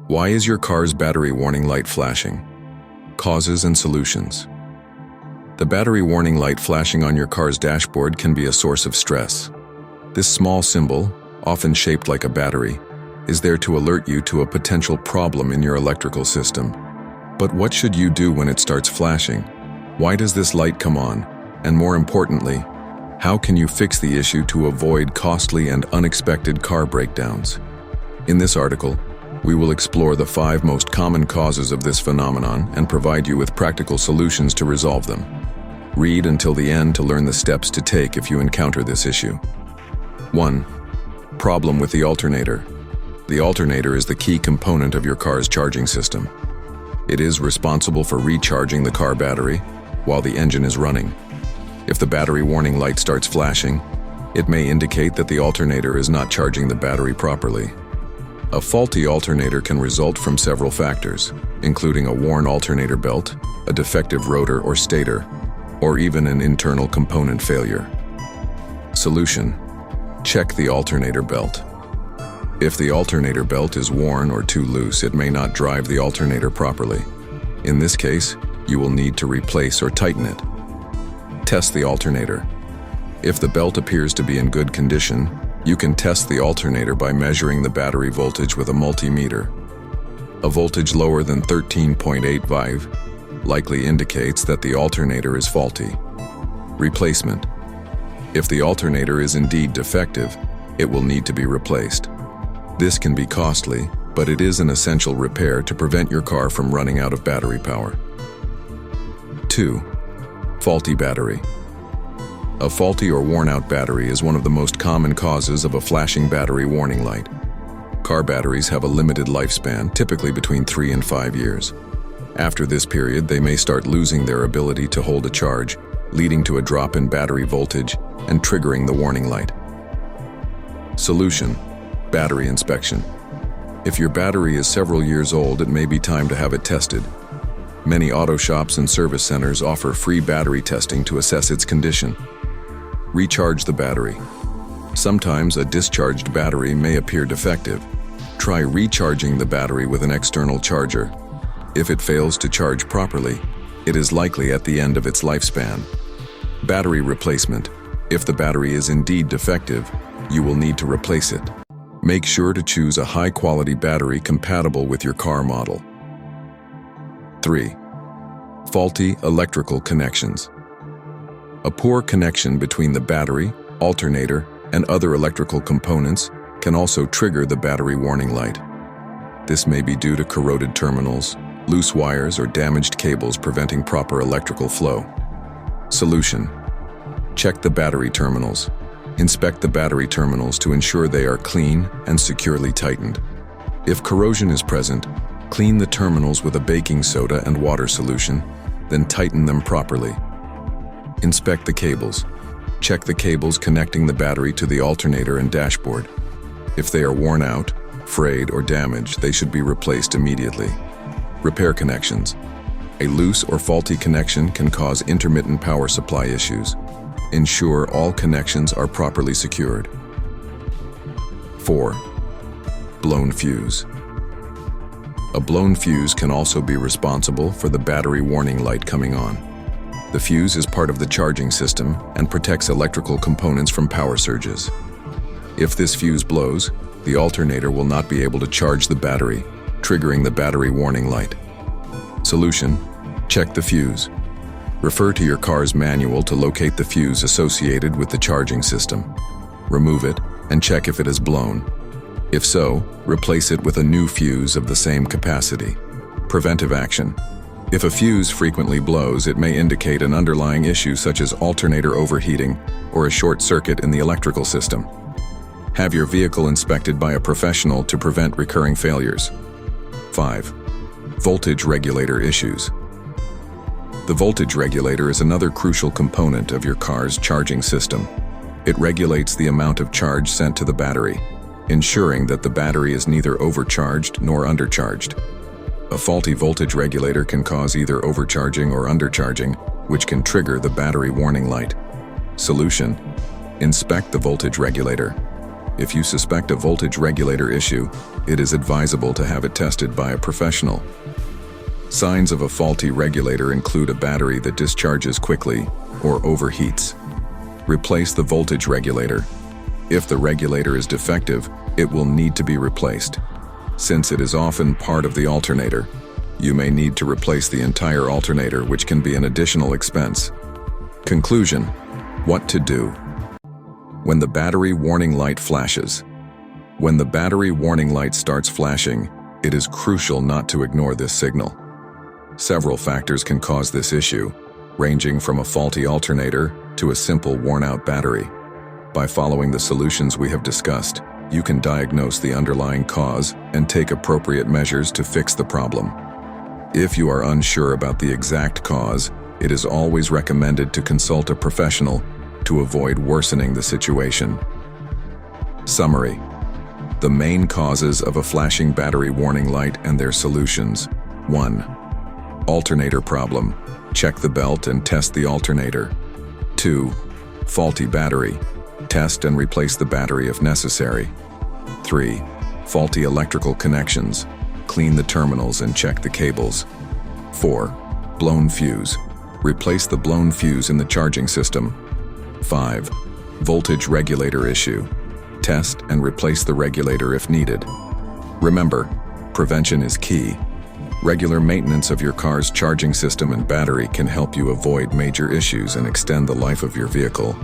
Why is your car's battery warning light flashing? Causes and solutions. The battery warning light flashing on your car's dashboard can be a source of stress. This small symbol, often shaped like a battery, is there to alert you to a potential problem in your electrical system. But what should you do when it starts flashing? Why does this light come on? And more importantly, how can you fix the issue to avoid costly and unexpected car breakdowns? In this article, we will explore the 5 most common causes of this phenomenon and provide you with practical solutions to resolve them. Read until the end to learn the steps to take if you encounter this issue. 1. Problem with the alternator. The alternator is the key component of your car's charging system. It is responsible for recharging the car battery while the engine is running. If the battery warning light starts flashing, it may indicate that the alternator is not charging the battery properly. A faulty alternator can result from several factors, including a worn alternator belt, a defective rotor or stator, or even an internal component failure. Solution: check the alternator belt. If the alternator belt is worn or too loose, it may not drive the alternator properly. In this case, you will need to replace or tighten it. Test the alternator. If the belt appears to be in good condition, you can test the alternator by measuring the battery voltage with a multimeter. A voltage lower than 13.85 likely indicates that the alternator is faulty. Replacement. If the alternator is indeed defective, it will need to be replaced. This can be costly, but it is an essential repair to prevent your car from running out of battery power. 2. Faulty battery. A faulty or worn-out battery is one of the most common causes of a flashing battery warning light. Car batteries have a limited lifespan, typically between 3 and 5 years. After this period, they may start losing their ability to hold a charge, leading to a drop in battery voltage and triggering the warning light. Solution: battery inspection. If your battery is several years old, it may be time to have it tested. Many auto shops and service centers offer free battery testing to assess its condition. Recharge the battery. Sometimes a discharged battery may appear defective. Try recharging the battery with an external charger. If it fails to charge properly, it is likely at the end of its lifespan. Battery replacement. If the battery is indeed defective, you will need to replace it. Make sure to choose a high-quality battery compatible with your car model. 3. Faulty electrical connections. A poor connection between the battery, alternator, and other electrical components can also trigger the battery warning light. This may be due to corroded terminals, loose wires, or damaged cables preventing proper electrical flow. Solution: check the battery terminals. Inspect the battery terminals to ensure they are clean and securely tightened. If corrosion is present, clean the terminals with a baking soda and water solution, then tighten them properly. Inspect the cables. Check the cables connecting the battery to the alternator and dashboard. If they are worn out, frayed, or damaged, they should be replaced immediately. Repair connections. A loose or faulty connection can cause intermittent power supply issues. Ensure all connections are properly secured. 4. Blown fuse. A blown fuse can also be responsible for the battery warning light coming on. The fuse is part of the charging system and protects electrical components from power surges. If this fuse blows, the alternator will not be able to charge the battery, triggering the battery warning light. Solution: check the fuse. Refer to your car's manual to locate the fuse associated with the charging system. Remove it and check if it is blown. If so, replace it with a new fuse of the same capacity. Preventive action. If a fuse frequently blows, it may indicate an underlying issue such as alternator overheating or a short circuit in the electrical system. Have your vehicle inspected by a professional to prevent recurring failures. 5. Voltage regulator issues. The voltage regulator is another crucial component of your car's charging system. It regulates the amount of charge sent to the battery, ensuring that the battery is neither overcharged nor undercharged. A faulty voltage regulator can cause either overcharging or undercharging, which can trigger the battery warning light. Solution: inspect the voltage regulator. If you suspect a voltage regulator issue, it is advisable to have it tested by a professional. Signs of a faulty regulator include a battery that discharges quickly or overheats. Replace the voltage regulator. If the regulator is defective, it will need to be replaced. Since it is often part of the alternator, you may need to replace the entire alternator, which can be an additional expense. Conclusion: what to do when the battery warning light flashes. When the battery warning light starts flashing, it is crucial not to ignore this signal. Several factors can cause this issue, ranging from a faulty alternator to a simple worn-out battery. By following the solutions we have discussed, you can diagnose the underlying cause and take appropriate measures to fix the problem. If you are unsure about the exact cause, it is always recommended to consult a professional to avoid worsening the situation. Summary: the main causes of a flashing battery warning light and their solutions. 1. Alternator problem. Check the belt and test the alternator. 2. Faulty battery. Test and replace the battery if necessary. 3. Faulty electrical connections. Clean the terminals and check the cables. 4. Blown fuse. Replace the blown fuse in the charging system. 5. Voltage regulator issue. Test and replace the regulator if needed. Remember, prevention is key. Regular maintenance of your car's charging system and battery can help you avoid major issues and extend the life of your vehicle.